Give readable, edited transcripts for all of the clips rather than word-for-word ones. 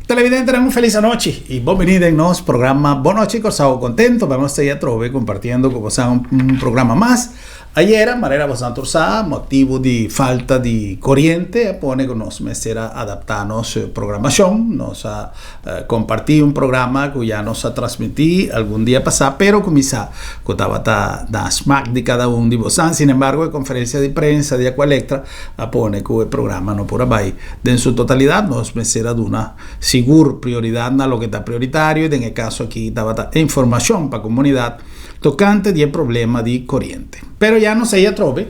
Televidente, una feliz noche y bienvenido en nuestro programa Buenas noches, Corsao contento. Vamos a estar ya trove compartiendo con vosotros un programa más. Ayer, manera bastante ursada, motivo de falta de corriente, pone con nos mesera adaptarnos programación, nos ha compartido un programa que ya nos ha transmitido algún día pasado, pero comienza que estaba da smack de cada uno de vosotros. Sin embargo, en conferencia de prensa de Aqualectra, pone que el programa no por ahí en su totalidad nos mesera de una segura prioridad a lo que está prioritario, y en el caso aquí estaba información para la comunidad tocante del problema de corriente. Pero ya no se ya trove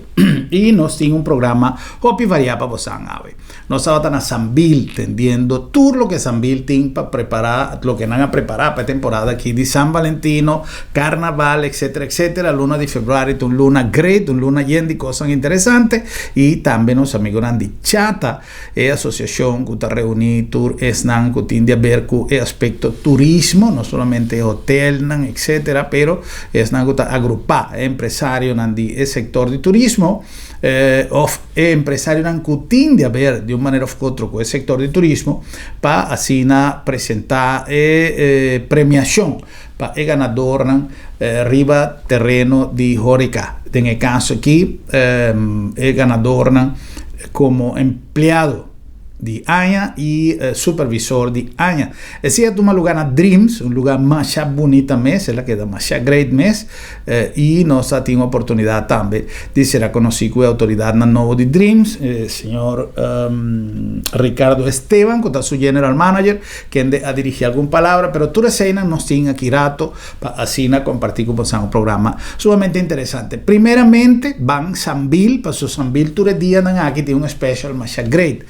y nos tiene un programa hopi variado para vosotros. Nos estaba a Sambil tendiendo todo lo que Sambil tiene para preparar, lo que van a preparar para temporada aquí de San Valentino, Carnaval, etcétera, etcétera. Luna de febrero, un luna great, un luna llena de cosas interesantes. Y también los amigos de Chata, asociación que está reunida, esnan que tiende a ver con el aspecto turismo, no solamente hotel, etcétera, pero esnan que está agrupada, empresario el sector de turismo, empresario que tiende a ver de una manera u otra con el sector de turismo para así presentar premiación para el ganador arriba terreno de Horeca. En el caso aquí, el ganador como empleado de año y supervisor de año. Es cierto, un lugar a Dreams, un lugar más bonito mes, es la que da más great mes, y nos ha tenido oportunidad también de ser conocido como autoridad en el nuevo de Dreams, señor Ricardo Esteban, que es su general manager, quien ha dirigido alguna palabra, pero tú reseñas nos tiene aquí rato para así compartir con vosotros un programa sumamente interesante. Primeramente, van Sambil, para su Sambil tú día aquí tiene un special más great.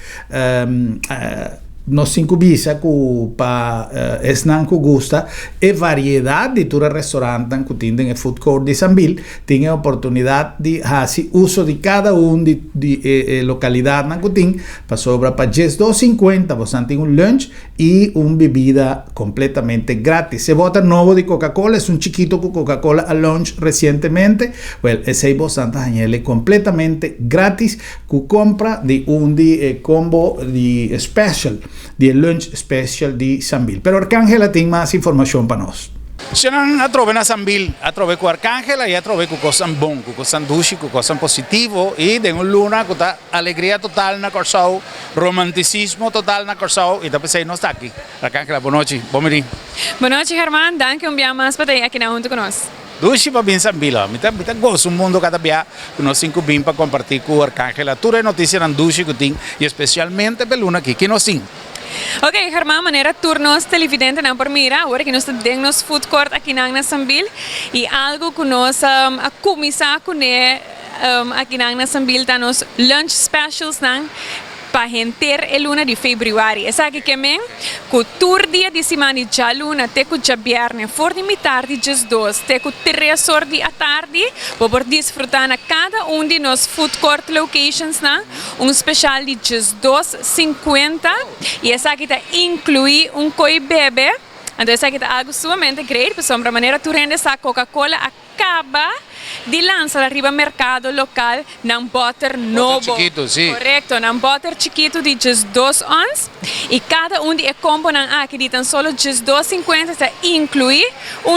Nos incubisa para esnan que gusta e variedad de tus restaurantes que tienen el food court de Sambil, tienen oportunidad de hacer uso de cada uno de localidad que tienen para sobra para $2.50 vos tienen un lunch y una bebida completamente gratis. Se vota nuevo de Coca-Cola, es un chiquito Coca-Cola a lunch recientemente, well, ese vos añade completamente gratis que compra de un combo de special del lunch special di Sambil. Pero Arcángela tiene más información para nosotros. Se non a trove na Sambil, a trove con Arcángela e a trove con cosas bon, con cosas dulci, con cosas positivo e de un luna con alegría total na Corsao, romanticismo total na Corsao e dopo sei non sta aquí. Arcángela, buonanotte, buon Buonanotte Germán, danke un abbiamo más para aquí na junto con nos. Dulce para bien Sambil, mi ta gosto un mundo cada día con nos cinco bin para compartir con Arcángela. Tu noticias nan dulce que tin e especialmente per luna aquí que nos sin. Ok, Germán, manera turnos televidente na por mira, ahora que nos tenemos food court aquí na Sambil e algo que nos a começar com aqui na Sambil tá nos lunch specials para gente el luna de febrero. Es aquí que men, que tour dia de semana já luna, te que já viernes, for de tarde, just dos, te que 3 horas de tarde, para desfrutar na cada de nos food court locations especial de just $2.50 e essa aqui tá inclui coi bebê. Então essa aqui tá algo sumamente great, para maneira tu rende essa Coca-Cola acaba de lançar arriba mercado local num butter novo. Chiquito, sim. Correto, num butter chiquito de just 2 ons e cada de combo aqui de tan solo just $2.50 está inclui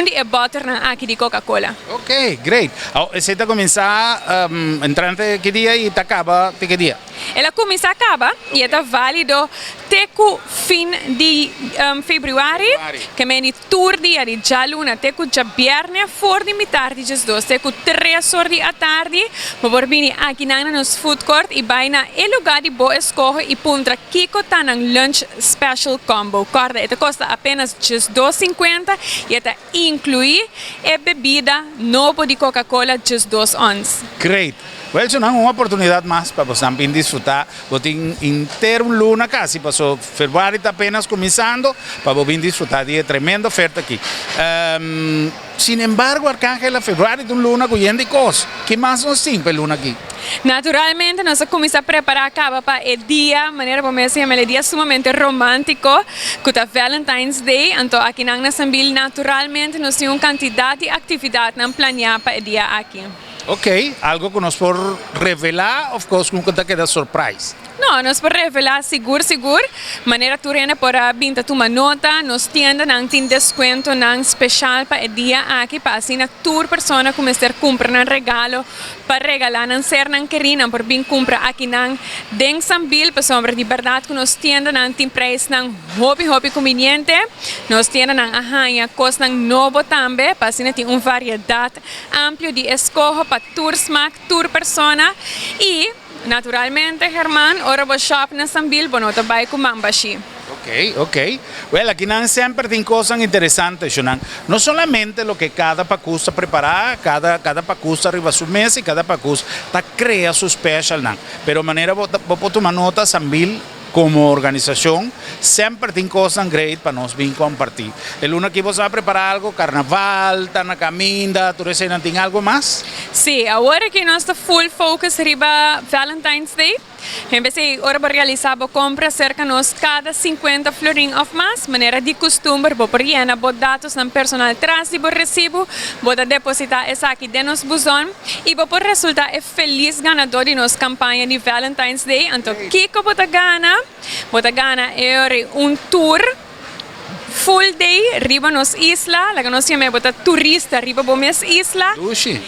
de butter aqui de Coca-Cola. Ok, great. Você tá começar entrante que dia e tá acaba que dia? Ela começa acaba e está válido até o fim de fevereiro, que é tour dia de já luna, até o já viernes, for de tarde, just 2, até o 3 horas da tarde, para vir aqui nos food court e vai na lugar de boa escolha e punta Kiko tá na lunch special combo. Corda, esta custa apenas just $2.50 e esta inclui a bebida nova de Coca-Cola, just 2 ons. Great. Well, es una oportunidad más para también disfrutar. Botín entero un luna casi, pasó febrero está apenas comenzando, para bien disfrutar de tremenda oferta aquí. Sin embargo, Arcángela, febrero de un luna cuyendo y cosas. ¿Qué más nos tiene luna aquí? Naturalmente, nós começamos a preparar para o dia, maneira como eu chamo, é dia sumamente romântico, que é Valentine's Day. Então, aqui na Sambil, naturalmente, nós temos uma quantidade de atividades planeadas para o dia aqui. Ok, algo que nos por revelar, of course, nunca te queda surprise. No, nos por revelar seguro. Maneira tu rende por binta tu nota, nos tienda nang tin descuento nang special pa el dia aqui pa assim na tour persona começar comprar nang regalo para regalar nang ser nang querina por bin compra aqui nang deng sambil pa sombra de verdade que nos tienda nang tin preço nang hobby conveniente, nos tienda nang ahanha cos nang novo tambe pa assim tem variedade amplo de escojo para tour smack, tour persona e naturalmente, Germán, ora vos shop na Sambil, bonota vai com Mambashi. Ok. Well, aquí siempre tienen cosas interesantes, Shonan. No solamente lo que cada pacusta prepara, cada pacusta arriba a su mesa y cada pacusta crea su special, pero manera vos tomar nota, Sambil, como organización, siempre tiene cosas great para nos bien compartir. El uno aquí vos va a preparar algo, carnaval, tana caminda, ¿tú tiene algo más? Sí, ahora que nós está full focus arriba Valentine's Day, empecé ahora a realizar compra cerca nos cada 50 florin of más, maneira de costume, vou por llena, vou dados na personal trás e vou recibo, vou depositar essa aqui de nos buzón e vou por resultar é feliz ganador de nos campanha de Valentine's Day. Então, Kiko bota gana é tour full day riba nos isla, la que nós chamamos de turista riba bomes isla.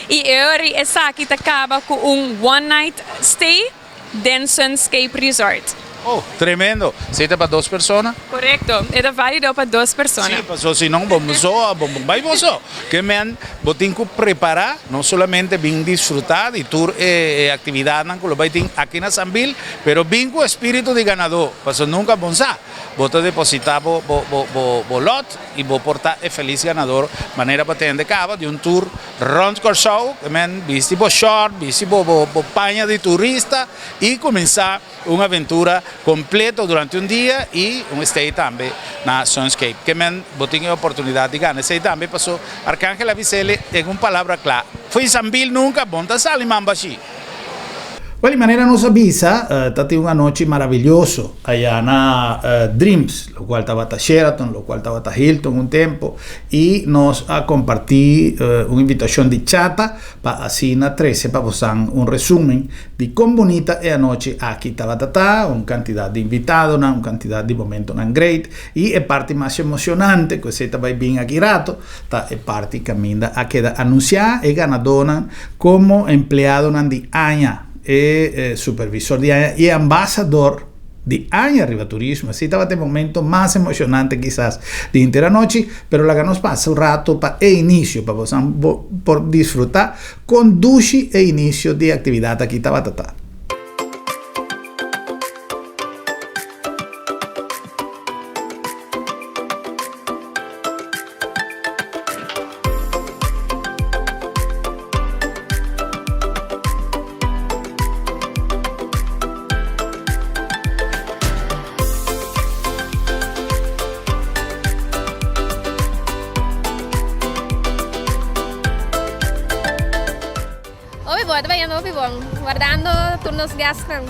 E essa aqui acaba com one night stay den Sunscape Resort. Oh, tremendo. ¿Cita para 2 personas? Correcto, era válido para 2 personas. Sí, pasó, si no, vamos a que me han botinco preparar, no solamente bien disfrutar de tour actividad con los baiting aquí en Sambil, pero bien con espíritu de ganador, pasó nunca bonza. Vos depositar bolot y vos portar el feliz ganador, manera para tener de cabo de un tour round show, que me han visto short, visto paña de turista y comenzar una aventura completo durante un día y un stay también na Sunscape, que me han tenido oportunidad de ganar. Ese también pasó Arcángel Avicele en una palabra clara. Fui Sambil nunca, bonta sal y mambashi. De manera nos avisa, tati una noche maravilloso allá en Dreams, lo cual estaba a Sheraton, lo cual estaba a Hilton un tiempo, y nos a compartir una invitación de chata para así na 13 para posar un resumen de cómo bonita es la noche aquí estaba una cantidad de invitados, una cantidad de momentos great, y la parte más emocionante, que se estaba bien aquí rato, está la parte que camina a quedar anunciada y ganadora como empleado de año. Supervisor de AñA y ambasador de AñA Arriba Turismo. Así estaba el momento más emocionante quizás de entera noche, pero la que nos pasa un rato para el inicio, para por disfrutar con dushi e inicio de actividad aquí estaba tata. Guardando turnos gastan.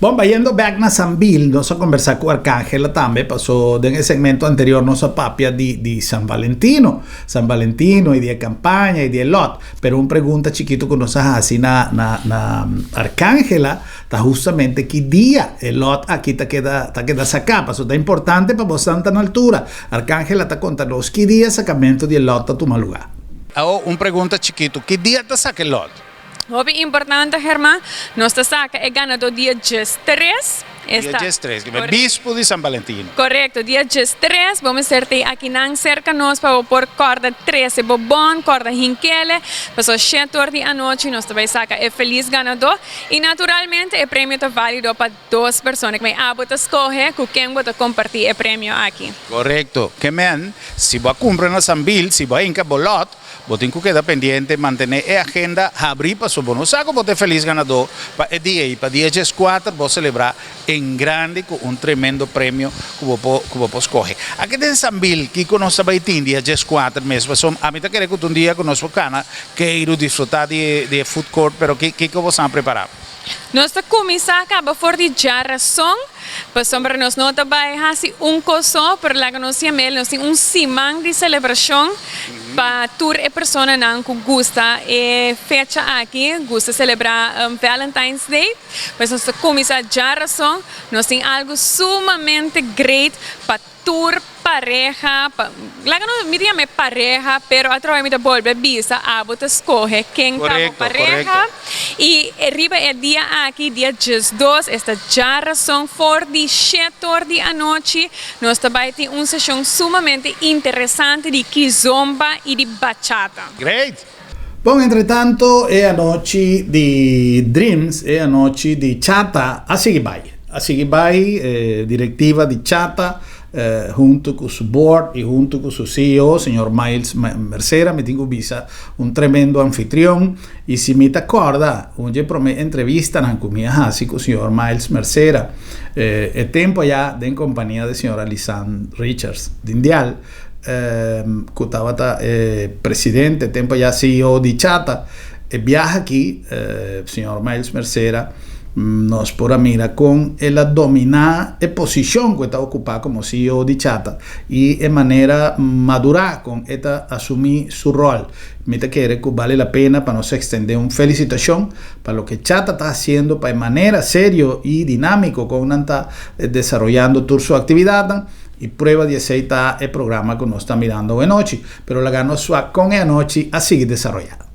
Bom, yendo back na Sambil, nós a conversar com Arcángela também, passou no segmento anterior nossa papia de San Valentino e de campanha e de lot, pero pergunta chiquito que nós assim na Arcángela, tá justamente que dia o lot aqui tá queda sacar, passou tá importante para você estar na altura. Arcángela tá contando que dia sacamento de lot tá tomar lugar. Pergunta chiquito, que dia tá saque lot? Hobby importante, Germán, nuestra saca es ganado dia 3. Dia 3, que é bispo de San Valentino. Correcto, dia 3, vamos ser aqui nan cerca nós para por corda 13, bobon, corda hinquele, passou 7 horas da noite, nós também saca é feliz ganador e naturalmente o prêmio está válido para 2 pessoas, mas você escolhe com quem você compartir o prêmio aqui. Correcto, que men, se você compra na Sambil, se você inca bolot, você tem que quedar pendiente, manter a agenda, abrir para o bonus saco, você é feliz ganador para o dia e para dia 4, você celebrar em grande com tremendo prêmio que você escolhe. Aqui em Sambil, que conosco vai ter dia 4 mesmo, a mim está querendo que um dia conosco cana, quero desfrutar de food court, pero que você vai preparar? Nossa comissão acaba por de razão, para nós não trabalhar assim coso, para lá que nós temos semana de celebração para toda a pessoa que gosta e fecha aqui, gosta celebrar Valentine's Day, mas nossa comissão razão, nós temos algo sumamente great para toda pareja, lá que não me diga pareja, pero a través de volver visa, a você escolhe quem está pareja e arriba o dia aqui, dia 2, esta já razão for de 7 horas da noite, nós também temos sessão sumamente interessante de kizomba e de bachata. Great! Bom, entretanto, é a noite de Dreams, é a noite de Chata, a seguir vai, diretiva de Chata, junto com o board e junto com o CEO, senhor Miles Mercera, me tenho visa tremendo anfitrião e se me acorda, onde entrevista na comida assim com o senhor Miles Mercera, é tempo já em companhia da senhora Lisanne Richards de Indial, que estava presidente, tempo já CEO de Chata, viaja aqui, senhor Miles Mercera, nos por mira con la dominada posición que está ocupada como CEO de Chata y de manera madura con esta asumir su rol. Me te quiere que vale la pena para nos extender una felicitación para lo que Chata está haciendo para de manera serio y dinámico con está desarrollando toda su actividad y prueba de aceitar el programa que nos está mirando de noche, pero la gano con la noche a seguir desarrollando.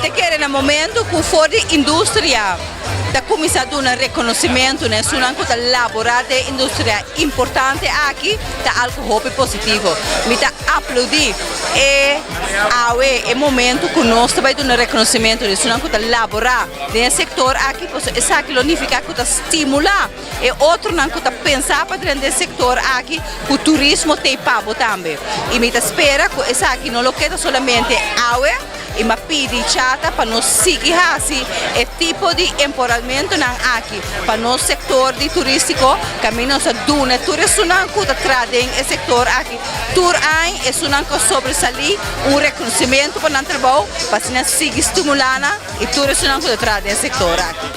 te quer no momento que for de indústria está começando um reconhecimento, né? São coisa laboral de indústria importante aqui, tá algo muito positivo. Me tá aplaudir é momento que nós também um reconhecimento de são coisa laboral de setor aqui, pois isso aqui significa que estimular e outro não que pensar para dentro do setor aqui, que o turismo tem pago também. E me tá espera que isso aqui não lo queda somente e me pedi chata para nós seguir assim e tipo de empoderamento aqui para nosso setor de turístico que nós duna turismo não que tradem esse setor aqui tour aí é não que sobresalir reconhecimento para o trabalho para se nós seguir estimulando e turismo não que tradem esse setor aqui.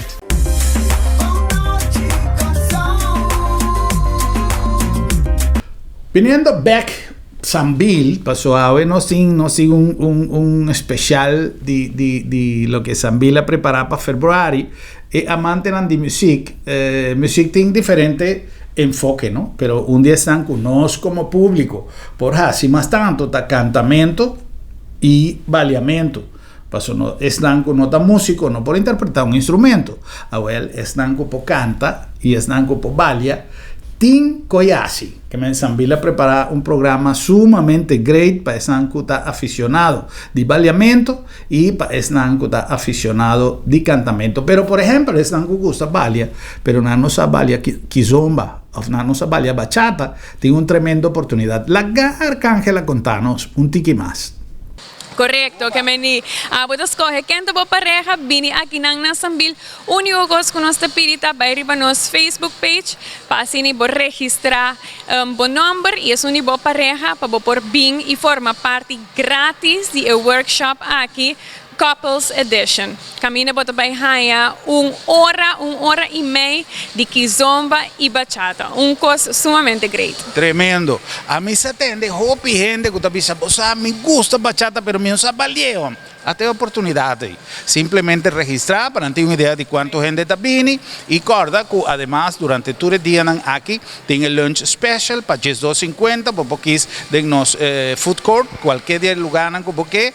Viniendo back Sambil, pasó ahora no sin un especial de lo que Sambil ha preparado para febrero. Y amante de música, música tiene diferente enfoque, ¿no? Pero un día están con nosotros como público, por así más tanto, ta cantamiento y baleamiento. Pasó no están con nota músico, no por interpretar un instrumento. Ahora están con por canta y están con por balia. Tim Koyasi, que me Sambil a preparar un programa sumamente great para Esnanco aficionado de baleamiento y para Esnanco aficionado de cantamiento. Pero, por ejemplo, Esnanco gusta balia, pero no nos balia kizomba, no nos balia bachata, tiene una tremenda oportunidad. La Arcángela, contanos un tiki más. Correcto, que meni puedo escoger quem te pareja vini aqui na Sambil único coisa que nós te pedita vai ir para nosso Facebook page para assim registrar bom número e é uma boa pareja para por bem e forma parte grátis de workshop aqui Couples Edition. Camina bota by haya uma hora e meia de kizomba e bachata. Coisa sumamente great. Tremendo. A mí se atende hopi gente que está pensando, me gusta bachata, pero me usa baleo. Até oportunidade aí. Simplesmente registrar para ter uma ideia de quanto gente está vindo e corda que además durante todo o dia aqui tem o lunch special para $2.50 por pouquinho de nos food court qualquer dia lugar que porque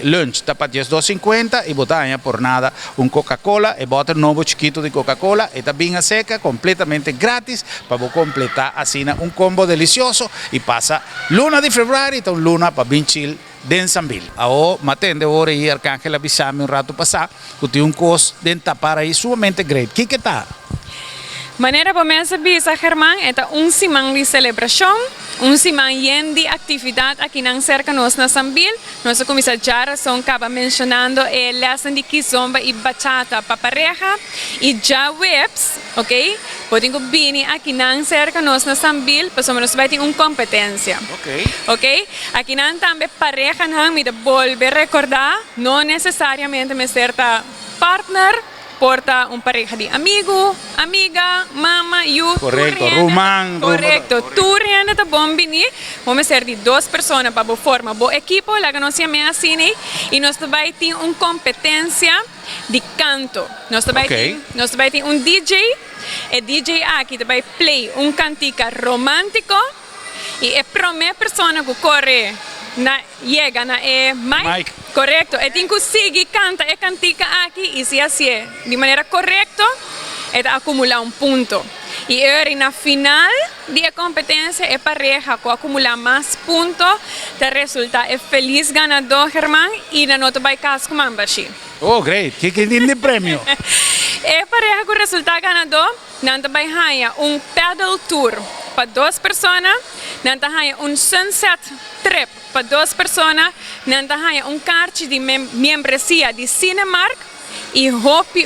lunch está para $2.50 e botanha por nada Coca-Cola e bota novo chiquito de Coca-Cola e está bem a seca completamente grátis para completar assim combo delicioso e passa luna de fevereiro então luna para bem chill den Sambil. Ahora, matende ahora y Arcángel avisame un rato pasar, que tiene costo de tapar ahí sumamente great. ¿Qué está? Maneira para mim saber, Germán, é semana de celebração, semana de atividade aqui na cerca nós na Sambil. Nós começamos já são acaba mencionando lesson de kizomba e bachata para pareja e já webs, ok? Podem vir aqui na cerca nós na Sambil, para nós vai ter uma competência, ok? Aqui na também pareja não me volver recordar, não necessariamente me certa partner. Porta pareja de amigo, amiga, mama, youth. Correcto, Rumán. Correcto, tú riendo te bombini. Vamos a ser de 2 personas para formar un equipo, la que nos llame así, y nos va a tener una competencia de canto. Nos va a tener un DJ, el DJ aquí te va a play un cantica romántico, y la primera persona que corre llega na Mike. Correcto, e tem que seguir canta e cantica aqui e se assim de maneira correta é acumular ponto. E agora na final da competência é pareja que acumular mais pontos, o resultado é feliz ganador, Germán, e na nota vai casco mambashi. Oh, great. Que lindo prêmio. É pareja com o resultado ganador, nanta vai ganhar pedal tour para 2 pessoas, nanta ganhar sunset trip para 2 pessoas, nanta ganhar carte de membresia de Cinemark e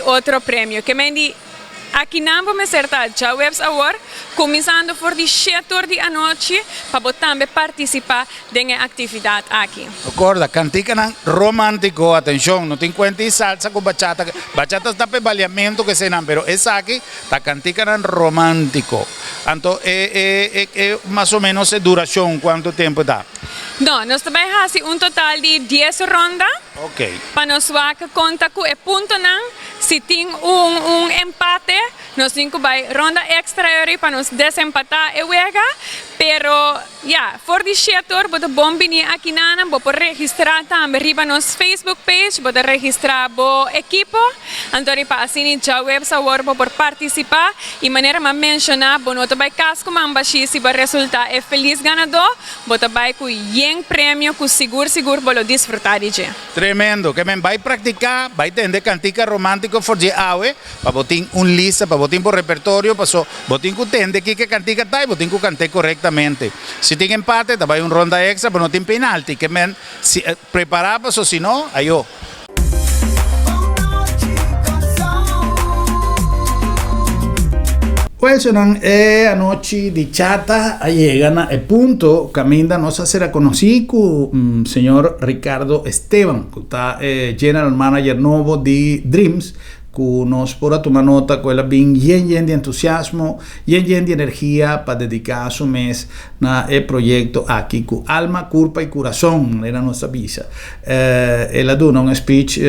outro prêmio, que me aqui não vamos acertar já Webs Award, começando por de 7 da noite, para também participar da atividade aqui. Acorda, cantica romântico, atenção, não tem conta de salsa com bachata. Bachata está para baleamento que se não, pero essa aqui está cantica romântico. Então, é mais ou menos a duração, quanto tempo dá? Não, nós também fazemos total de 10 rondas. Ok. Para nós conta com o ponto não, Si tem empate, nós temos vai ronda extra para nos desempatar e wega, pero for the setor, bota bom venir aqui nana, bota registrar também riba nos Facebook page, bota registrar bo equipo, então para assim já website por participar e maneira mais mencionar, bota vai casco mambaxi se vai resultar é feliz ganador, bota vai com prêmio com seguro bolo desfrutar de. Tremendo, que me vai praticar, vai entender cantica romântico for de awe, para botin lista, para botin por repertório, para botin que entende que cantica tá, botin que cante corretamente. Se tem empate, vai ronda extra, pero não tem penalti, que men preparar, para se não, aí ó. Questo è a noche di chata llegana e punto caminda nos hacer conocer con señor Ricardo Esteban, que está general manager nuevo de Dreams, que nos podrá tomar nota que él bien de entusiasmo, bien de energía para dedicar su mes a el proyecto aquí con alma, culpa y corazón, era nuestra visa. Él ha dado un speech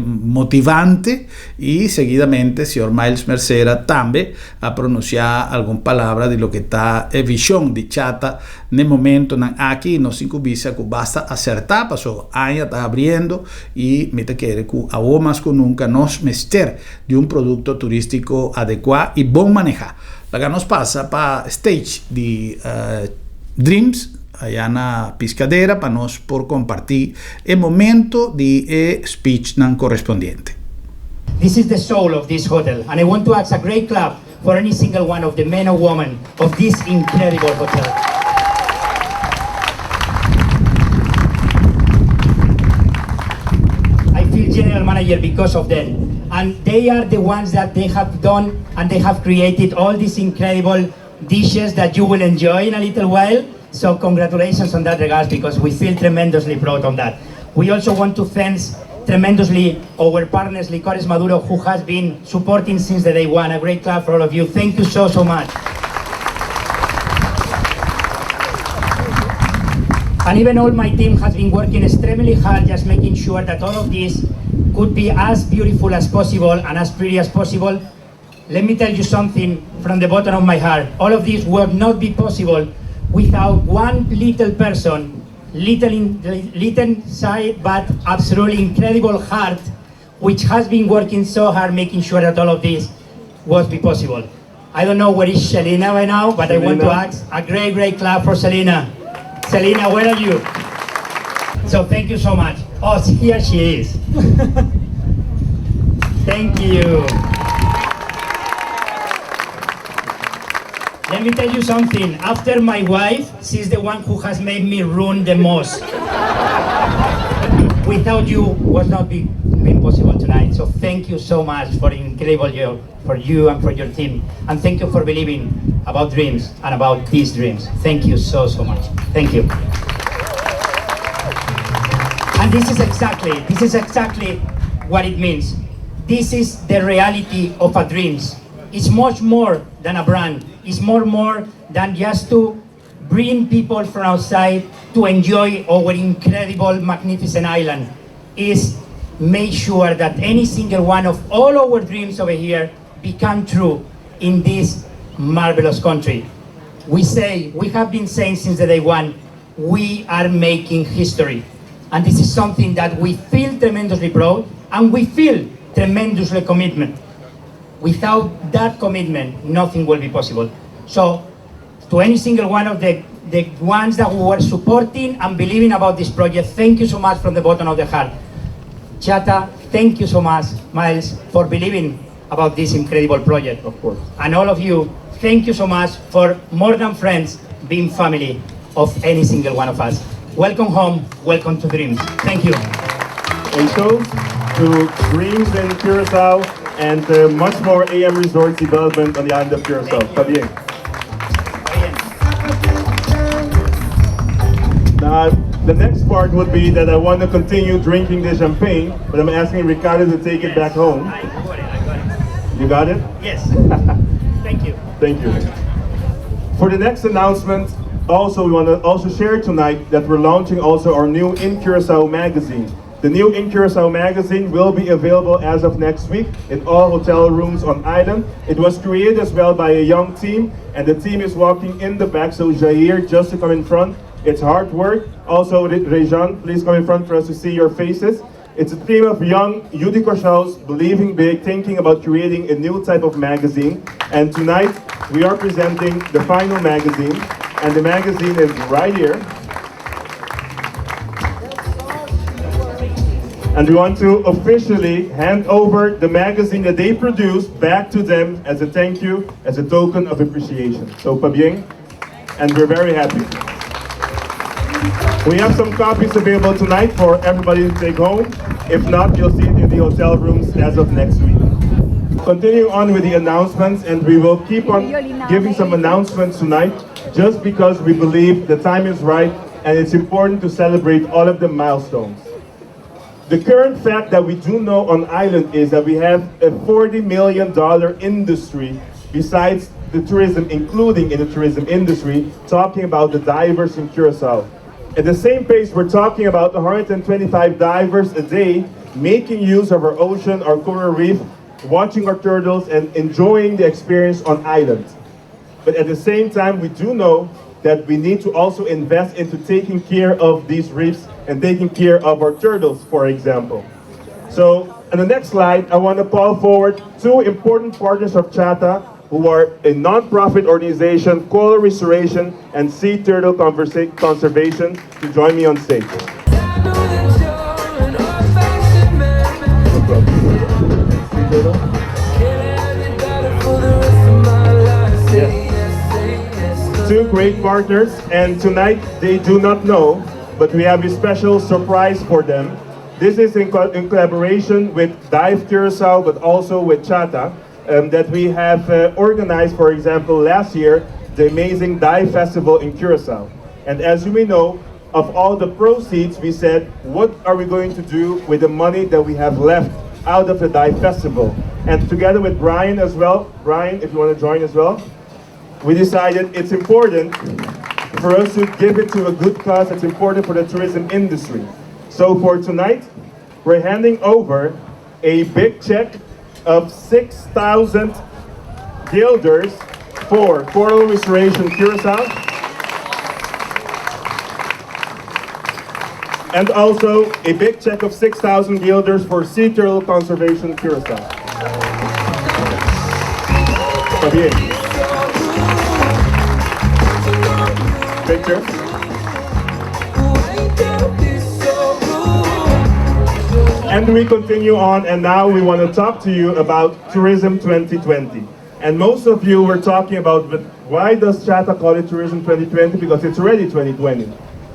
motivante y seguidamente señor Miles Mercera también ha pronunciado alguna palabra de lo que está en visión de chata en el momento aquí nos incubisa que basta acertar, pasó año está abriendo y me te quiere que aún más que nunca nos meter de un producto turístico adecuado y buen manejar. La que nos pasa para stage de Dreams allá en la piscadera para nos por compartir el momento de speech correspondiente. This is the soul of this hotel, and I want to ask a great clap for any single one of the men or women of this incredible hotel. General manager because of them, and they are the ones that they have done and they have created all these incredible dishes that you will enjoy in a little while. So congratulations on that regards, because we feel tremendously proud on that. We also want to thank tremendously our partners Licores Maduro, who has been supporting since the day one. A great clap for all of you. Thank you so much. And even all my team has been working extremely hard, just making sure that all of this could be as beautiful as possible and as pretty as possible. Let me tell you something from the bottom of my heart. All of this would not be possible without one little person, little side, but absolutely incredible heart, which has been working so hard making sure that all of this was be possible. I don't know where is Selena right now, but Selena. I want to ask a great clap for Selena. Selena, where are you? So thank you so much. Oh, here she is. Thank you. Let me tell you something. After my wife, she's the one who has made me run the most. Without you, was not been possible tonight. So thank you so much for incredible job for you and for your team. And thank you for believing about dreams and about these dreams. Thank you so much. Thank you. And this is exactly what it means. This is the reality of a dreams. It's much more than a brand. It's more than just to bring people from outside to enjoy our incredible, magnificent island. Is make sure that any single one of all our dreams over here become true in this marvelous country. We have been saying since the day one, we are making history. And this is something that we feel tremendously proud, and we feel tremendously commitment. Without that commitment, nothing will be possible. So, to any single one of the ones that we were supporting and believing about this project, thank you so much from the bottom of the heart. Chata, thank you so much, Miles, for believing about this incredible project, of course. And all of you, thank you so much for more than friends, being family of any single one of us. Welcome home, welcome to Dreams. Thank you. And so, to Dreams in Curacao and much more AM Resorts development on the island of Curacao. Está bien. Now, the next part would be that I want to continue drinking the champagne, but I'm asking Ricardo to take it back home. I got it. You got it? Yes. Thank you. Thank you. For the next announcement, also we want to also share tonight that we're launching also our new In Curacao magazine. The new In Curacao magazine will be available as of next week in all hotel rooms on island. It was created as well by a young team, and the team is walking in the back, so Jair, just to come in front. It's hard work. Also, Rejan, please come in front for us to see your faces. It's a team of young Udicoshaus believing big, thinking about creating a new type of magazine. And tonight, we are presenting the final magazine, and the magazine is right here. And we want to officially hand over the magazine that they produced back to them as a thank you, as a token of appreciation. So, Pabien, and we're very happy. We have some copies available tonight for everybody to take home. If not, you'll see it in the hotel rooms as of next week. Continue on with the announcements, and we will keep on giving some announcements tonight just because we believe the time is right and it's important to celebrate all of the milestones. The current fact that we do know on island is that we have a $40 million industry besides the tourism, including in the tourism industry, talking about the divers in Curacao. At the same pace, we're talking about 125 divers a day making use of our ocean, our coral reef, watching our turtles and enjoying the experience on island. But at the same time, we do know that we need to also invest into taking care of these reefs and taking care of our turtles, for example. So, on the next slide, I want to call forward two important partners of Chata who are a non-profit organization, Coral Restoration and Sea Turtle Conservation, to join me on stage. Two great partners, and tonight they do not know, but we have a special surprise for them. This is in collaboration with Dive Curacao, but also with Chata, that we have organized, for example, last year, the amazing Dive Festival in Curacao. And as you may know, of all the proceeds, we said, what are we going to do with the money that we have left out of the Dive Festival? And together with Brian as well, Brian, if you want to join as well, we decided it's important for us to give it to a good cause that's important for the tourism industry. So for tonight, we're handing over a big check of 6,000 guilders for Coral Restoration Curacao, and also a big check of 6,000 guilders for Sea Turtle Conservation Curacao. Javier. Picture. And we continue on, and now we want to talk to you about Tourism 2020. And most of you were talking about, but why does Chata call it Tourism 2020? Because it's already 2020.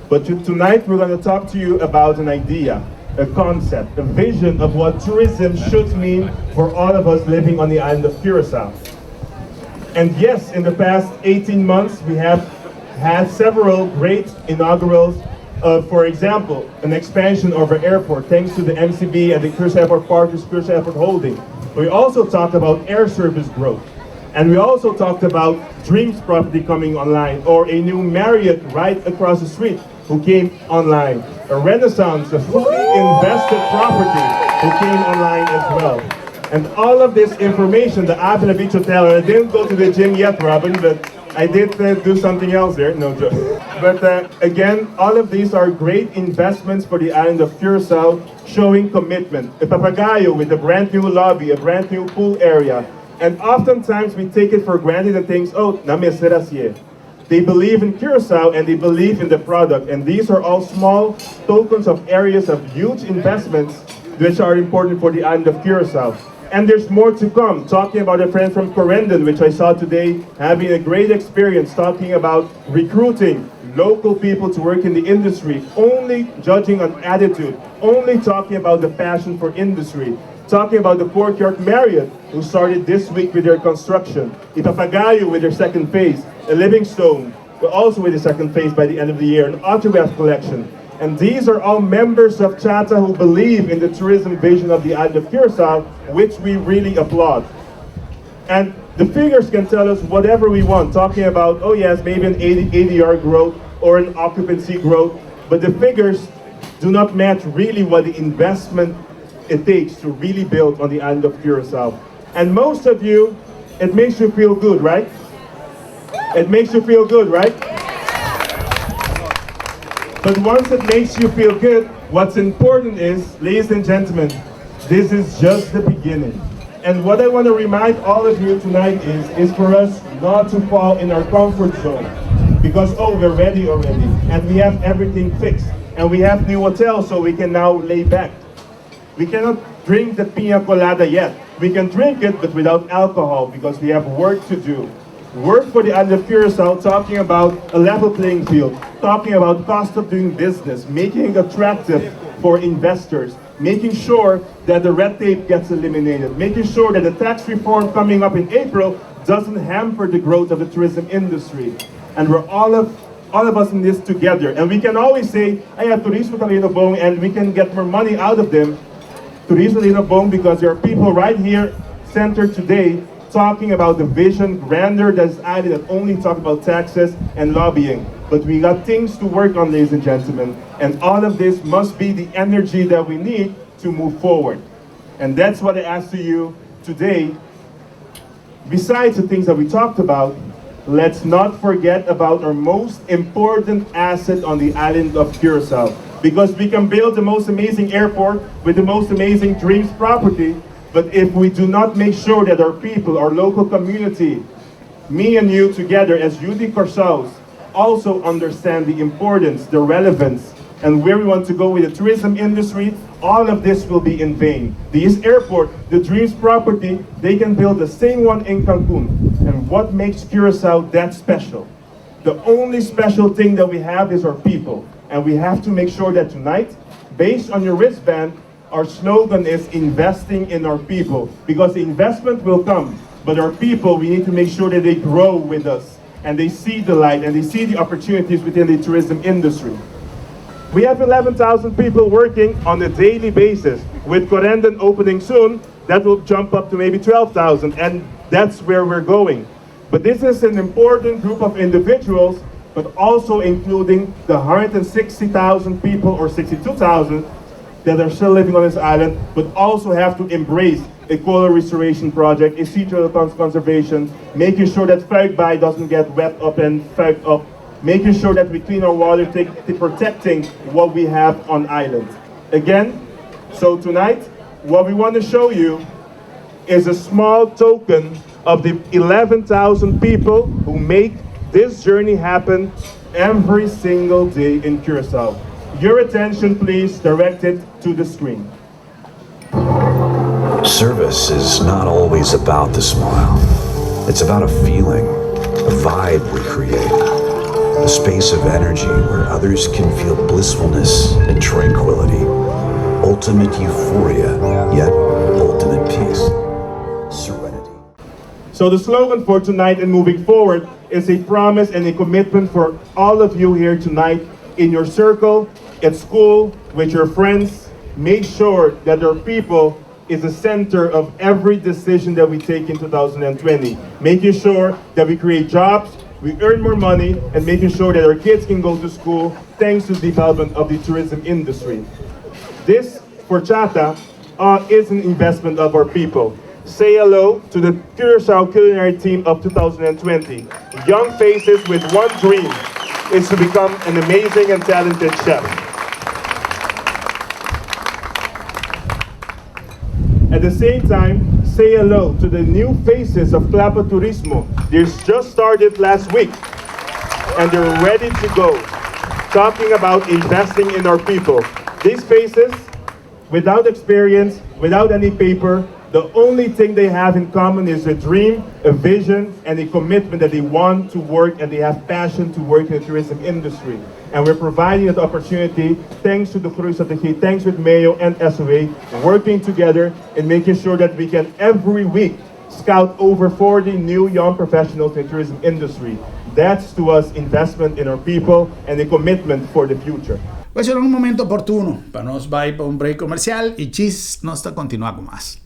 But tonight we're going to talk to you about an idea, a concept, a vision of what tourism should mean for all of us living on the island of Curacao. And yes, in the past 18 months, we have had several great inaugurals. For example, an expansion of our airport thanks to the MCB and the Curacao Airport Partners, Curacao Airport Holding. We also talked about air service growth. And we also talked about Dreams property coming online, or a new Marriott right across the street who came online. A Renaissance, a fully invested property who came online as well. And all of this information, the Avila Beach Hotel, and I didn't go to the gym yet, Robin, but I did do something else there, no joke. But again, all of these are great investments for the island of Curacao, showing commitment. A Papagayo with a brand new lobby, a brand new pool area. And oftentimes we take it for granted and think, oh, nameserasie. They believe in Curacao and they believe in the product. And these are all small tokens of areas of huge investments which are important for the island of Curacao. And there's more to come, talking about a friend from Corendon, which I saw today, having a great experience talking about recruiting local people to work in the industry, only judging on attitude, only talking about the passion for industry, talking about the Courtyard Marriott, who started this week with their construction, Papagayo with their second phase, a Livingstone, but also with the second phase by the end of the year, an autograph collection. And these are all members of Chata who believe in the tourism vision of the island of Curacao, which we really applaud. And the figures can tell us whatever we want, talking about, oh yes, maybe an ADR growth or an occupancy growth, but the figures do not match really what the investment it takes to really build on the island of Curacao. And most of you, it makes you feel good, right? It makes you feel good, right? But once it makes you feel good, what's important is, ladies and gentlemen, this is just the beginning. And what I want to remind all of you tonight is for us not to fall in our comfort zone. Because, oh, we're ready already, and we have everything fixed. And we have new hotels, so we can now lay back. We cannot drink the piña colada yet. We can drink it, but without alcohol, because we have work to do. Work for the island of Curacao, talking about a level playing field, talking about cost of doing business, making it attractive for investors, making sure that the red tape gets eliminated, making sure that the tax reform coming up in April doesn't hamper the growth of the tourism industry. And we're all of us in this together. And we can always say, I have Turismo Talino-Bong, and we can get more money out of them. Turismo Talino-Bong, because there are people right here centered today talking about the vision, grandeur that's added, that only talk about taxes and lobbying. But we got things to work on, ladies and gentlemen. And all of this must be the energy that we need to move forward. And that's what I ask to you today. Besides the things that we talked about, let's not forget about our most important asset on the island of Curacao. Because we can build the most amazing airport with the most amazing dreams property, but if we do not make sure that our people, our local community, me and you together as UD Curaçaos, also understand the importance, the relevance, and where we want to go with the tourism industry, all of this will be in vain. This airport, the Dreams property, they can build the same one in Cancun. And what makes Curacao that special? The only special thing that we have is our people. And we have to make sure that tonight, based on your wristband, our slogan is investing in our people. Because the investment will come, but our people, we need to make sure that they grow with us. And they see the light, and they see the opportunities within the tourism industry. We have 11,000 people working on a daily basis. With Corendon opening soon, that will jump up to maybe 12,000, and that's where we're going. But this is an important group of individuals, but also including the 160,000 people or 62,000 that are still living on this island, but also have to embrace a coral restoration project, a sea turtle conservation, making sure that Fuikbaai doesn't get wet up and fucked up, making sure that we clean our water, protecting what we have on island. Again, so tonight, what we want to show you is a small token of the 11,000 people who make this journey happen every single day in Curacao. Your attention, please, directed to the screen. Service is not always about the smile. It's about a feeling, a vibe we create. A space of energy where others can feel blissfulness and tranquility. Ultimate euphoria, yet ultimate peace. Serenity. So the slogan for tonight and moving forward is a promise and a commitment for all of you here tonight in your circle, at school, with your friends. Make sure that our people is the center of every decision that we take in 2020. Making sure that we create jobs, we earn more money, and making sure that our kids can go to school thanks to the development of the tourism industry. This, for Chata, is an investment of our people. Say hello to the Curaçao culinary team of 2020. Young faces with one dream is to become an amazing and talented chef. At the same time, say hello to the new faces of Clapa Turismo. They just started last week, and they're ready to go, talking about investing in our people. These faces, without experience, without any paper, the only thing they have in common is a dream, a vision, and a commitment that they want to work and they have passion to work in the tourism industry. And we're providing that opportunity thanks to the Cruise Strategy, thanks with Mayo and SOA, working together and making sure that we can every week scout over 40 new young professionals in the tourism industry. That's to us investment in our people and a commitment for the future. Pues era un momento oportuno para nos va a ir para un break comercial y Chis nos está continuando con más.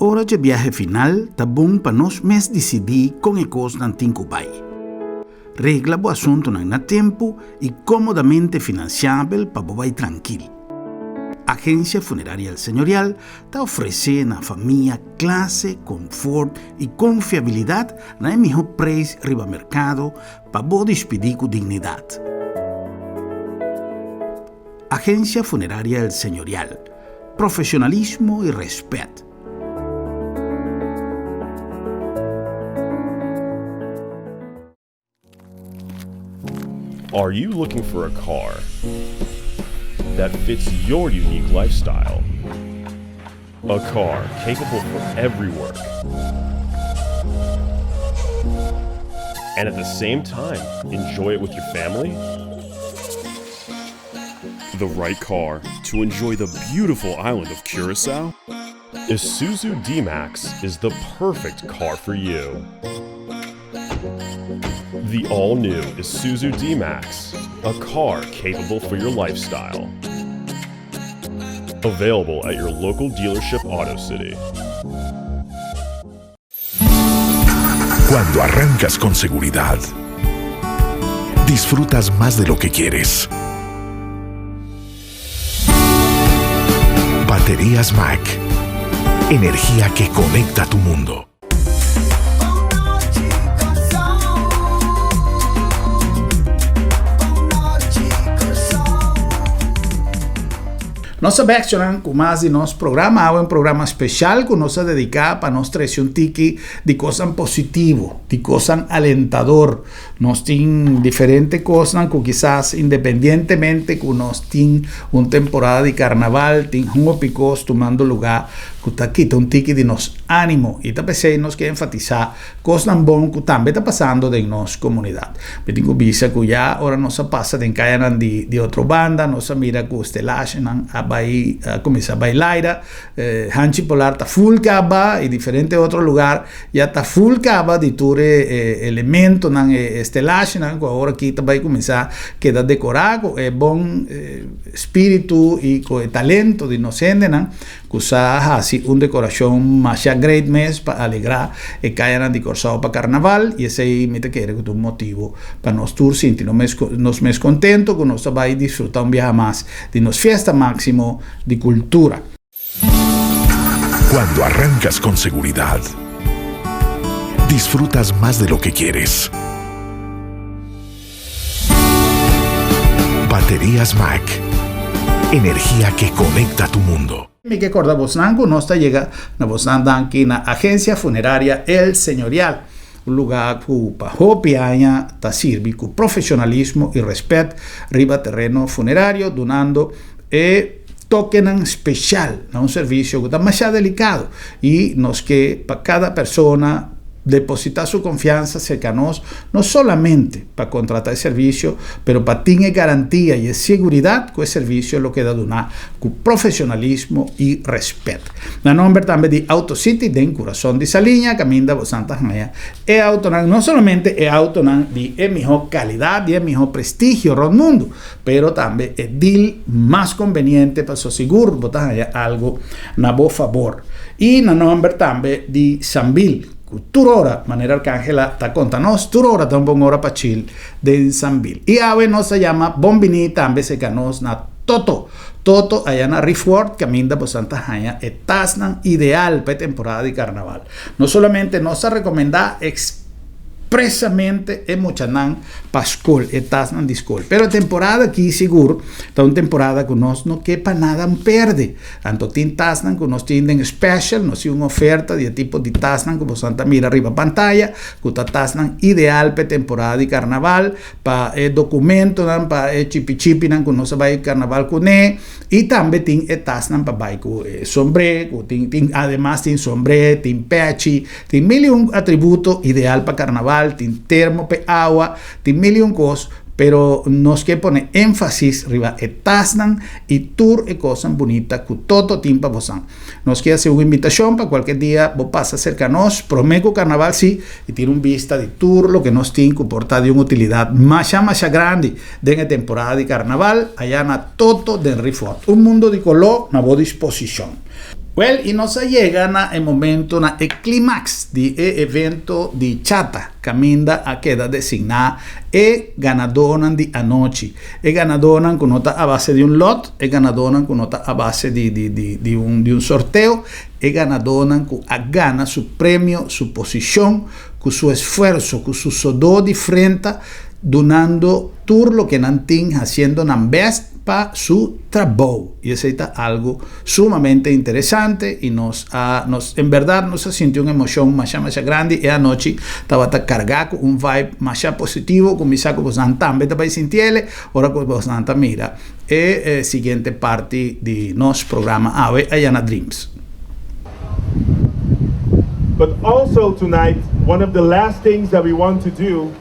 hora de viaje final tá bom para nós mes decidir com e cos nan tinco bai. Regla bo assunto na tempo e comodamente financiável para bo vai tranquilo. Agência Funerária El Señorial está oferecendo à família classe, conforto e confiabilidade na melhor preço riba mercado para bo despedir com dignidade. Agência Funerária El Señorial. Profissionalismo e respeito. Are you looking for a car that fits your unique lifestyle? A car capable for every work, and at the same time, enjoy it with your family? The right car to enjoy the beautiful island of Curaçao? Isuzu D-Max is the perfect car for you. The all-new Isuzu D-Max, a car capable for your lifestyle. Available at your local dealership Auto City. Cuando arrancas con seguridad, disfrutas más de lo que quieres. Baterías Mac. Energía que conecta tu mundo. Nossa Backchannel, com mais de nosso programa, é um programa especial que nós dedicamos para nós trazer um tique de coisa positivo, de coisa alentador. Nós temos diferentes coisas que quizás, independentemente que nós temos uma temporada de carnaval, tem picos tomando lugar, que está aqui, tem um tique de nosso ânimo. E também nós queremos enfatizar coisas boas que também está passando em nossa comunidade. Eu tenho visto que já agora nós passa de encaixar de outra banda, nós mira que os telagens começa a bailar, Hanchi Polar está full caba e diferente outro lugar já está full caba de todo elemento na estelagem, agora aqui também começar a quedar decorado, é bom espírito e com talento de nós que usar assim uma decoração mais great mesmo para alegrar e cair de Corsao para carnaval e esse aí me te quer que é um motivo para nós tour sentirmos mais contentos que nós vai desfrutar viaje mais de nos fiesta máximo de cultura. Cuando arrancas con seguridad, disfrutas más de lo que quieres. Baterías Mac. Energía que conecta tu mundo. Me que corda Bosnango, nós llega na Bosnanda aqui na Agência Funerária El Señorial. Um lugar que para hopianha está sirve com profissionalismo e respeito riba terreno funerário, donando toque especial, um serviço que está mais delicado e nos que para cada pessoa depositar su confianza cerca a nós, no solamente para contratar el servicio, pero para tener garantía y seguridad que el servicio lo queda donar con profesionalismo y respeto. En nombre también de AutoCity, de corazón de Saliña, caminda por Santa María, es auto no solamente es auto de mejor calidad y mejor prestigio en el mundo, pero también es deal más conveniente para su seguro, botar algo a buen favor. Y en nombre también de Sambil, Turora, manera Arcángela está contando, Turora está un buen hora para chill de Sambil. Y ahora nos se llama Bombini, también se canos na Toto, allá en Rifford, caminda por Santa Jaña, etasnan ideal para temporada de carnaval. No solamente nos ha recomendado expresamente en Mochanán Pascol, etasnan discol. Pero temporada aquí seguro, está una temporada que nos no quepa nada perde. Tanto tin tasnan que nos tienen special, nos hay una oferta de tipo de tasnan como Santa mira arriba pantalla, que está tasnan ideal para temporada de carnaval, para documento, para chipi que no se va a carnaval con y también tiene tasnan para vai con sombre, además tiene sombre, tiene pechi, tiene mil y un atributo ideal para carnaval, tiene termo para agua, tiene mil y un cosas, pero nos que pone énfasis arriba etasnan y tour e cosas bonitas que todo tiempo posan. Nos que hacer una invitación para cualquier día vos pasa cerca a nos, prometo carnaval sí, y tiene un vista de tour, lo que nos tiene que portar de una utilidad más grande de la temporada de carnaval, allá en Toto de Rifford. Un mundo de color a voz disposición. Well, e nós chegamos no momento, na clímax do evento de Chata, que ainda a queda designada e ganadora de anoche. E ganadora com nota a base de lot, e ganadora com nota a base de um sorteio, e ganadora com a gana, seu prêmio, sua posição, com seu esforço, com seu sudor de frente, donando todo lo que não tinha, haciendo nan best para su trabajo. Y eso es algo sumamente interesante y en verdad nos sintió una emoción más grande y anoche estaba cargado con un vibe más positivo, con mi saco pues también para sentirle, ahora pues mira siguiente parte de nuestro programa Ave Ayana Dreams. But also tonight, one of the last things that we want to do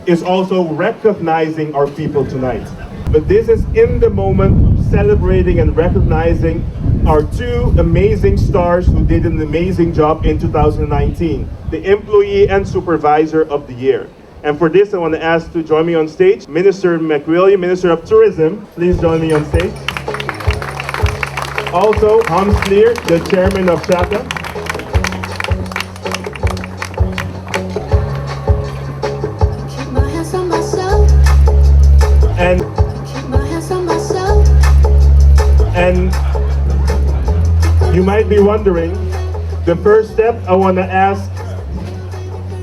is also recognizing our people tonight. But this is in the moment celebrating and recognizing our two amazing stars who did an amazing job in 2019, the Employee and Supervisor of the Year. And for this, I want to ask to join me on stage, Minister McWilliam, Minister of Tourism. Please join me on stage. Also, Hans Clear, the Chairman of Chata. And you might be wondering, the first step, I want to ask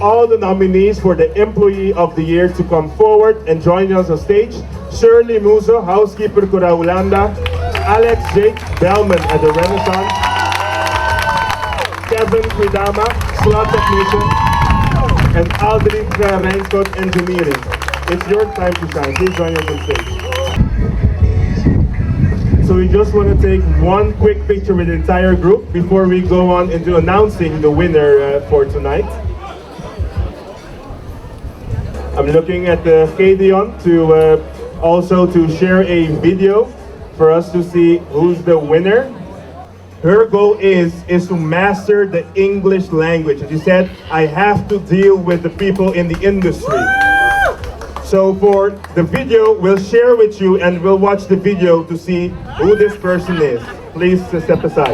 all the nominees for the Employee of the Year to come forward and join us on stage. Shirley Muso, Housekeeper Kuraulanda, Alex Jake Bellman at the Renaissance, Kevin Quidama, Slot Technician, and Aldrich Reinscott Engineering. It's your time to shine. Please join us on stage. So we just want to take one quick picture with the entire group before we go on into announcing the winner for tonight. I'm looking at Kadeon to also to share a video for us to see who's the winner. Her goal is to master the English language. And she said, I have to deal with the people in the industry. So for the video, we'll share with you and we'll watch the video to see who this person is. Please step aside.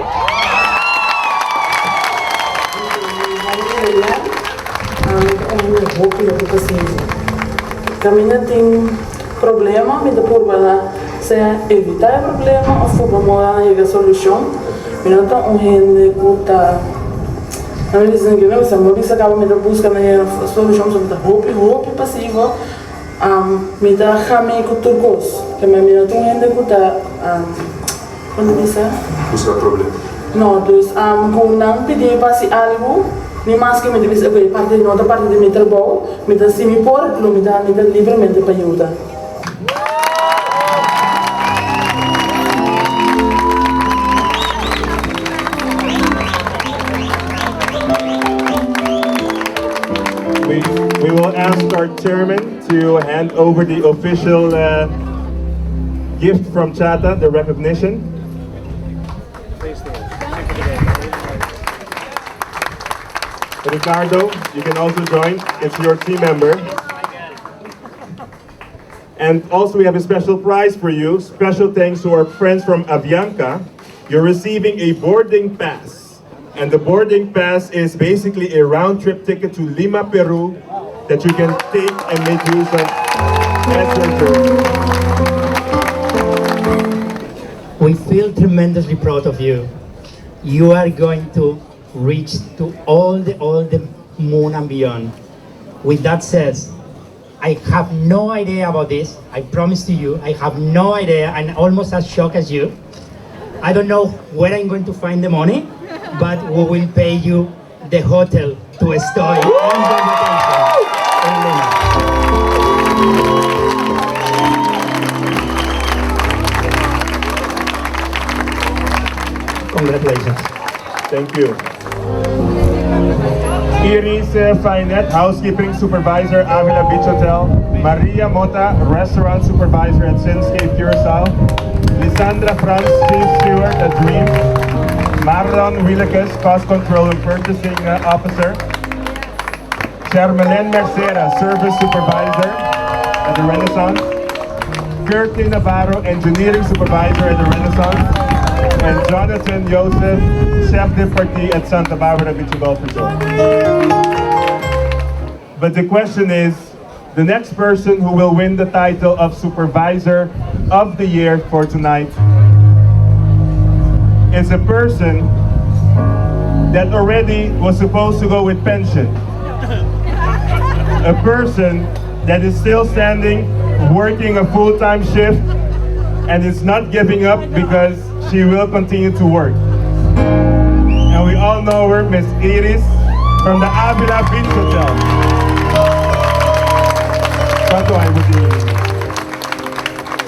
Kami não tem problema, mas depois se evitar o problema ou for promover a solução, não está gente que está não me dizem que não, se a se acaba de buscar a solução sobre roupa passiva. Me dá rame com turcos, que me mira tão gente que está quando diz buscar problema. Não, então com não pedir para si algo, nem mais que me diz parte de outra parte de meu trabalho, me dá se me pôr, me dá livremente para ajudar. We will ask our chairman to hand over the official gift from Chata, the recognition. Ricardo, you can also join. It's your team member. And also we have a special prize for you. Special thanks to our friends from Avianca. You're receiving a boarding pass. And the boarding pass is basically a round-trip ticket to Lima, Peru, that you can take and make use of as your journey. We feel tremendously proud of you. You are going to reach to all the moon and beyond. With that said, I have no idea about this. I promise to you, I have no idea. I'm almost as shocked as you. I don't know where I'm going to find the money, but we will pay you the hotel to stay on the vacation. Congratulations. Thank you. Iris Fainet, Housekeeping Supervisor, Avila Beach Hotel. Maria Mota, Restaurant Supervisor at Sinscape Curacao. Lisandra Franz, Chief Steward at Dream. Marlon Willekes, Cost Control and Purchasing Officer. Charmelen Mercera, Service Supervisor at the Renaissance. Curtin Navarro, Engineering Supervisor at the Renaissance. and Jonathan Joseph, chef de partie at Santa Barbara Beach Golf Resort. But the question is, the next person who will win the title of Supervisor of the Year for tonight is a person that already was supposed to go with pension. A person that is still standing, working a full-time shift, and is not giving up because she will continue to work. And we all know her, Miss Iris, from the Avila Beach Hotel.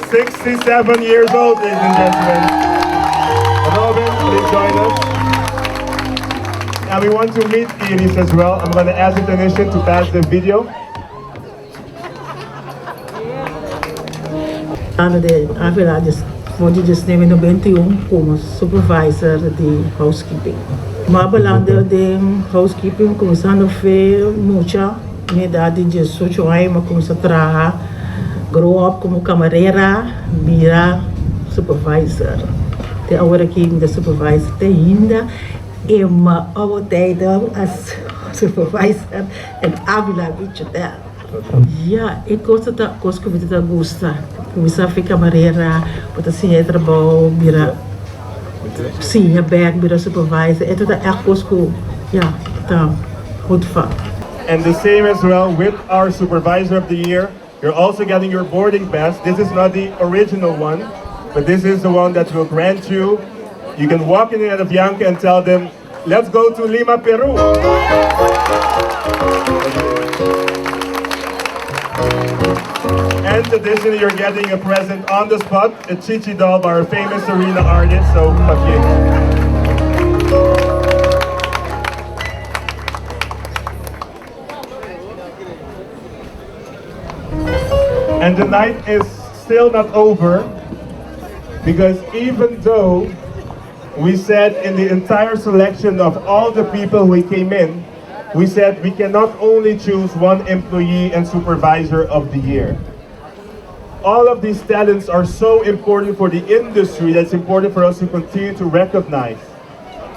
67 years old, ladies and gentlemen. Robin, please join us. And we want to meet Iris as well. I'm going to ask the technician to pass the video. Avila just nemen no 21 como supervisor de housekeeping. Maar belangrijke ding housekeeping começando veel mucha minha idade de 18 anos mas começa a trabalhar grow up como camarera vira supervisor. Até agora que ainda supervisor tem ainda e uma outra as supervisor em Avila Beach Hotel. Ja, ik koos het que você gosta. Começar a ficar maneira, botar assim trabalho, vira sim, a bag, vira supervisor. É tudo é coisa que, ja, tá muito fun. And the same as well with our Supervisor of the Year. You're also getting your boarding pass. This is not the original one, but this is the one that will grant you. You can walk in at Avianca and tell them, let's go to Lima, Peru. And additionally, you're getting a present on the spot, a Chichi doll by our famous arena artist, so papier. And the night is still not over, because even though we said in the entire selection of all the people who came in, we said we cannot only choose one employee and supervisor of the year. All of these talents are so important for the industry that's important for us to continue to recognize.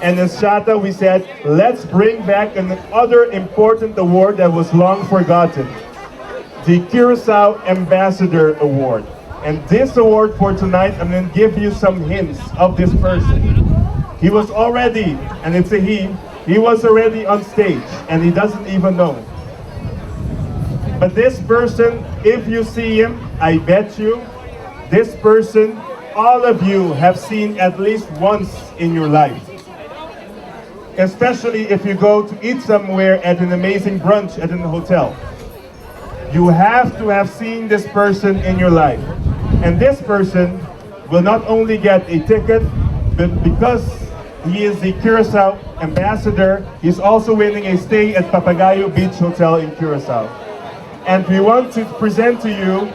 And as Chata, we said, let's bring back another important award that was long forgotten, the Curacao Ambassador Award. And this award for tonight, I'm going to give you some hints of this person. He was already, and it's a he was already on stage, and he doesn't even know. But this person, if you see him, I bet you, this person, all of you have seen at least once in your life. Especially if you go to eat somewhere at an amazing brunch at a hotel. You have to have seen this person in your life. And this person will not only get a ticket, but because he is the Curacao Ambassador, he's also winning a stay at Papagayo Beach Hotel in Curacao. And we want to present to you,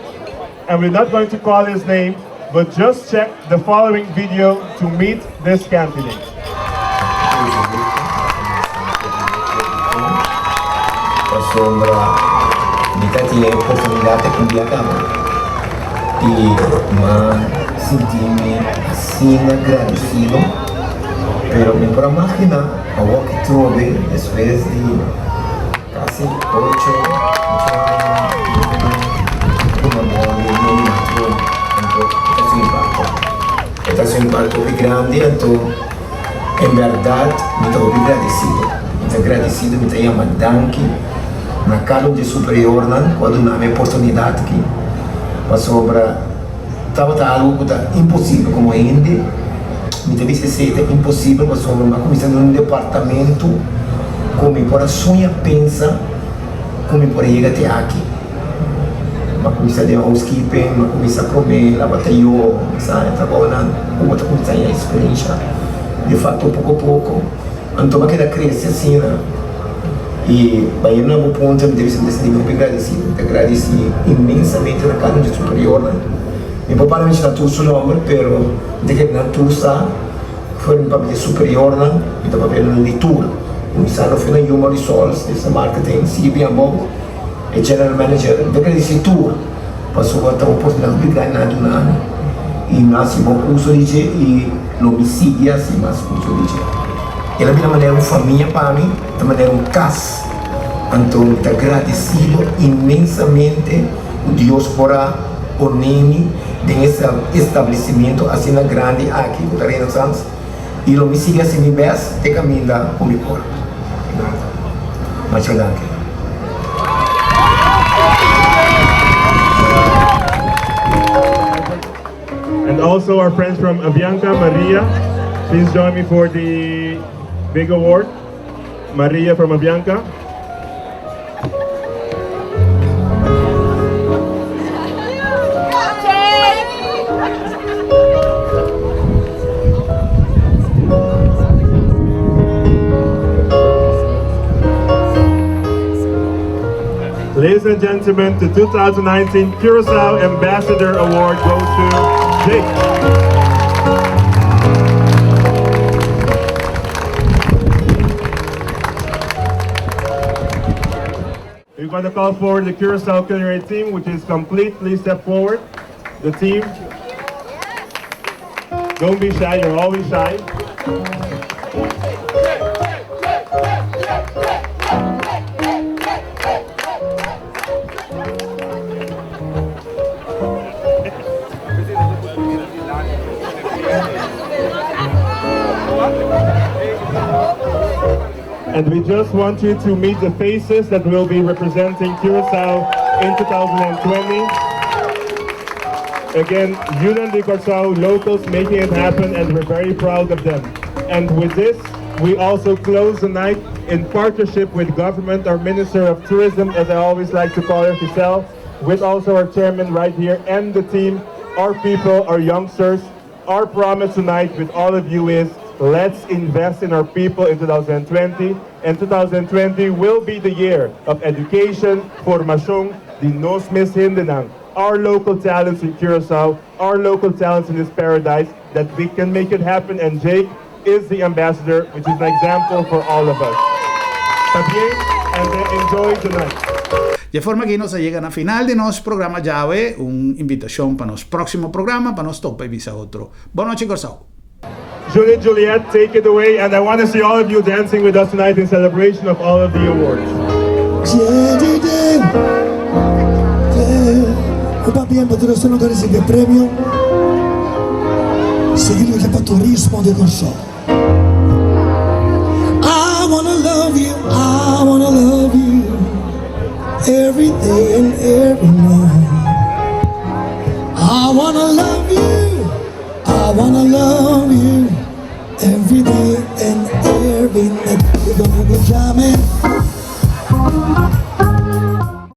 and we're not going to call his name, but just check the following video to meet this candidate. Sombra, kita tiene oportunidad de cambiar y me sentí assim agradecido, pero me puedo imaginar a lo que tuve después de casi 8 Este es un impacto muy grande, entonces, en verdad, me estoy muy agradecido, me estoy llamando Danke, na cargo de superior, quando na minha oportunidade aqui, mas sobre estava algo impossível como ainda, me teve que ser impossível, mas sobre uma comissão num departamento, como para sonhar, pensa, como para chegar até aqui. Uma comissão de housekeeping, uma comissão de comer, laboratório, sabe, trabalhando, outra comissão de experiência, de fato, pouco a pouco, então aquela cresce assim, né? E aí no ponto eu deve ser muito agradecido imensamente na casa de superior, né? E provavelmente na tua nome, pero de que na tua foi um papel superior, né? E estava vendo na leitura. O Missano foi na Human Resources, essa marca tem CB Ambo, e General Manager, de agradecido, passou a ter uma oportunidade de ganhar do nada. il massimo uso dice e l'omicidio si massimo uso dice e la maniera una famiglia per me la maniera un cas Antonio mi agradecido immensamente Dios por ponerme en ese establecimiento así na grande aquí en Renaissance y lo homicidio si mi ves te camina con mi cuerpo muchas gracias. And also our friends from Avianca, Maria, please join me for the big award. Maria from Avianca. Ladies and gentlemen, the 2019 Curacao Ambassador Award goes to Jake. We're going to call forward the Curacao culinary team, which is complete. Please step forward. The team. Don't be shy, you're always shy. And we just want you to meet the faces that will be representing Curacao in 2020. Again, Union de Curacao locals making it happen, and we're very proud of them. And with this, we also close the night in partnership with government, our Minister of Tourism, as I always like to call her, Giselle, with also our chairman right here, and the team, our people, our youngsters. Our promise tonight with all of you is, let's invest in our people in 2020, and 2020 will be the year of education, formación, die nos mishinderang, our local talents in Curacao, our local talents in this paradise, that we can make it happen, and Jake is the ambassador, which is an example for all of us. Está bien? And enjoy tonight. De forma que nos llegan a final de nuestro programa llave, una invitación para nuestro próximo programa, para nos topa y visa otro. Buenas noches, Curacao. Juliet, take it away, and I want to see all of you dancing with us tonight in celebration of all of the awards. Premio seguido para turismo de Curacao. I wanna love you every day and every night. I wanna love you every day and every night.